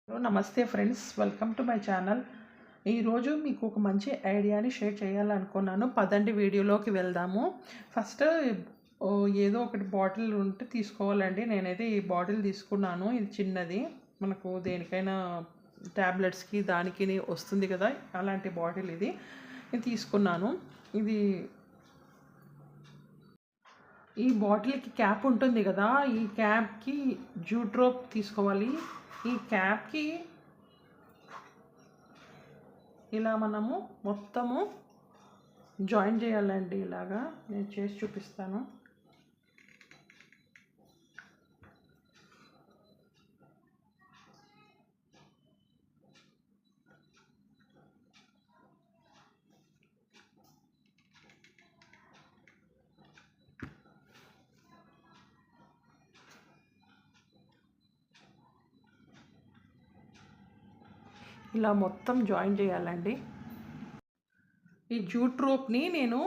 Hello నమస్తే friends, welcome to my channel. ఈరోజు మీకు ఒక మంచి ఐడియాని షేర్ చేయాలనుకున్నాను. పదండి వీడియోలోకి వెళ్దాము. ఫస్ట్ ఏదో ఒకటి బాటిల్ ఉంటే తీసుకోవాలండి. నేనైతే ఈ బాటిల్ తీసుకున్నాను. ఇది చిన్నది, మనకు దేనికైనా ట్యాబ్లెట్స్కి దానికి వస్తుంది కదా, అలాంటి బాటిల్ ఇది తీసుకున్నాను. ఇది ఈ బాటిల్కి క్యాప్ ఉంటుంది కదా, ఈ క్యాప్కి జూట్ రోప్ తీసుకోవాలి. ఈ క్యాప్కి ఇలా మనము మొత్తము జాయిన్ చేయాలండి. ఇలాగా నేను చేసి చూపిస్తాను. ఇలా మొత్తం జాయిన్ చేయాలండి. ఈ జూట్ రోప్ని నేను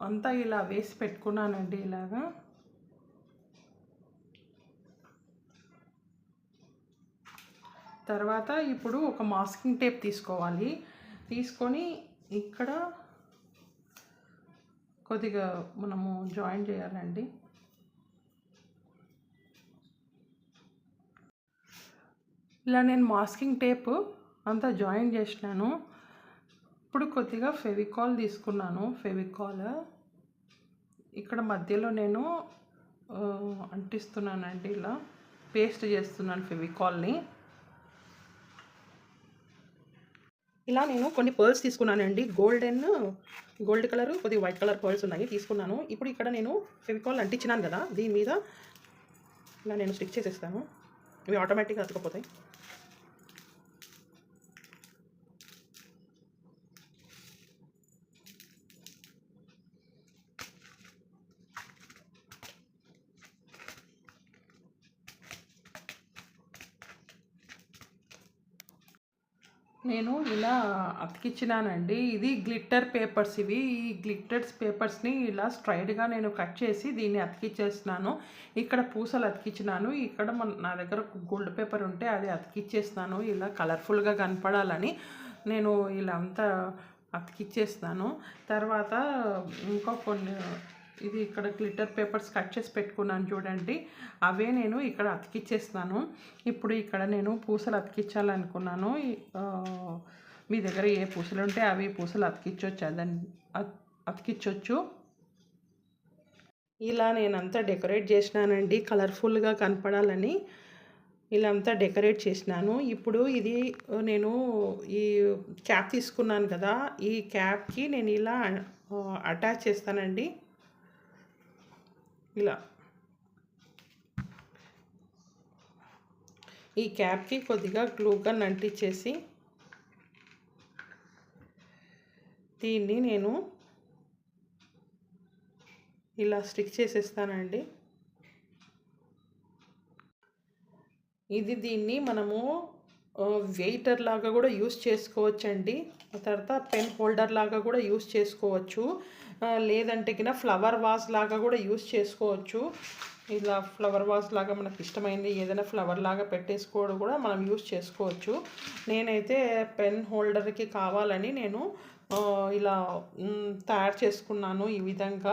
అంతా ఇలా వేసి పెట్టుకున్నానండి. ఇలాగా తర్వాత ఇప్పుడు ఒక మాస్కింగ్ టేప్ తీసుకోవాలి. తీసుకొని ఇక్కడ కొద్దిగా మనము జాయిన్ చేయాలండి. ఇలా నేను మాస్కింగ్ టేప్ అంతా జాయిన్ చేసినాను. ఇప్పుడు కొద్దిగా ఫెవికాల్ తీసుకున్నాను. ఫెవికాల్ ఇక్కడ మధ్యలో నేను అంటిస్తున్నానండి. ఇలా పేస్ట్ చేస్తున్నాను ఫెవికాల్ని. ఇలా నేను కొన్ని పర్ల్స్ తీసుకున్నానండి. గోల్డ్ కలర్, కొద్దిగా వైట్ కలర్ పర్ల్స్ ఉన్నాయి, తీసుకున్నాను. ఇప్పుడు ఇక్కడ నేను ఫెవికాల్ అంటించినాను కదా, దీని మీద ఇలా నేను స్టిక్ చేసేస్తాను. ఇవి ఆటోమేటిక్గా అతుకపోతాయి. నేను ఇలా అతికిచ్చినానండి. ఇది గ్లిట్టర్ పేపర్స్. ఈ గ్లిట్టర్స్ పేపర్స్ని ఇలా స్ట్రైట్గా నేను కట్ చేసి దీన్ని అతికిచ్చేస్తున్నాను. ఇక్కడ పూసలు అతికిచ్చినాను. ఇక్కడ నా దగ్గర గోల్డ్ పేపర్ ఉంటే అది అతికిచ్చేస్తున్నాను. ఇలా కలర్ఫుల్గా కనపడాలని నేను ఇలా అంతా అతికిచ్చేస్తాను. తర్వాత ఇంకా కొన్ని ఇది ఇక్కడ గ్లిటర్ పేపర్స్ కట్ చేసి పెట్టుకున్నాను చూడండి, అవే నేను ఇక్కడ అతికిచ్చేస్తాను. ఇప్పుడు ఇక్కడ నేను పూసలు అతికించాలనుకున్నాను. మీ దగ్గర ఏ పూసలు ఉంటే అవి పూసలు అతికించవచ్చు, అతికించవచ్చు. ఇలా నేనంతా డెకరేట్ చేసినానండి, కలర్ఫుల్గా కనపడాలని ఇలా అంతా డెకరేట్ చేసినాను. ఇప్పుడు ఇది నేను ఈ క్యాప్ తీసుకున్నాను కదా, ఈ క్యాప్కి నేను ఇలా అటాచ్ చేస్తానండి. ఇలా ఈ క్యాప్కి కొద్దిగా గ్లూగన్ అంటించేసి దీన్ని నేను ఇలా స్టిక్ చేసేస్తానండి. దీన్ని మనము వెయిటర్ లాగా కూడా యూస్ చేసుకోవచ్చండి. తర్వాత పెన్ హోల్డర్ లాగా కూడా యూస్ చేసుకోవచ్చు. లేదంటే కింద ఫ్లవర్ వాజ్ లాగా కూడా యూస్ చేసుకోవచ్చు. ఇలా ఫ్లవర్ వాజ్ లాగా మనకు ఇష్టమైంది ఏదైనా ఫ్లవర్ లాగా పెట్టేసుకోవడం కూడా మనం యూస్ చేసుకోవచ్చు. నేనైతే పెన్ హోల్డర్కి కావాలని నేను ఇలా తయారు చేసుకున్నాను. ఈ విధంగా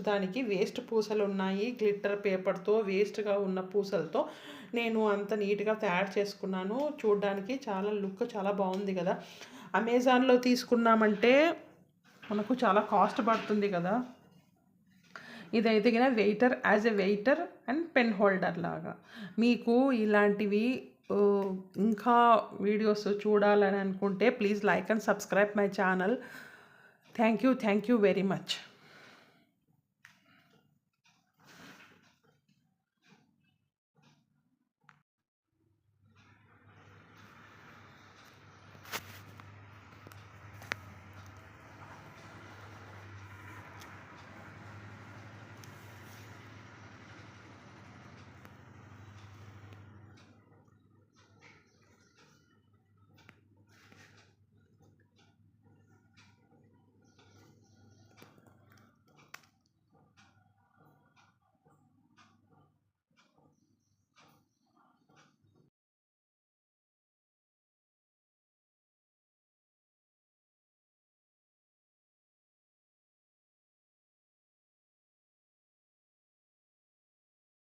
దానికి వేస్ట్ పూసలు ఉన్నాయి. గ్లిట్టర్ పేపర్తో వేస్ట్గా ఉన్న పూసలతో నేను అంత నీట్గా తయారు చేసుకున్నాను. చూడడానికి లుక్ చాలా బాగుంది కదా. అమెజాన్లో తీసుకున్నామంటే మనకు చాలా కాస్ట్ పడుతుంది కదా. ఇదైతే కదా as a waiter and pen holder లాగా. మీకు ఇలాంటివి ఇంకా వీడియోస్ చూడాలని అనుకుంటే please like and subscribe my channel. Thank you very much.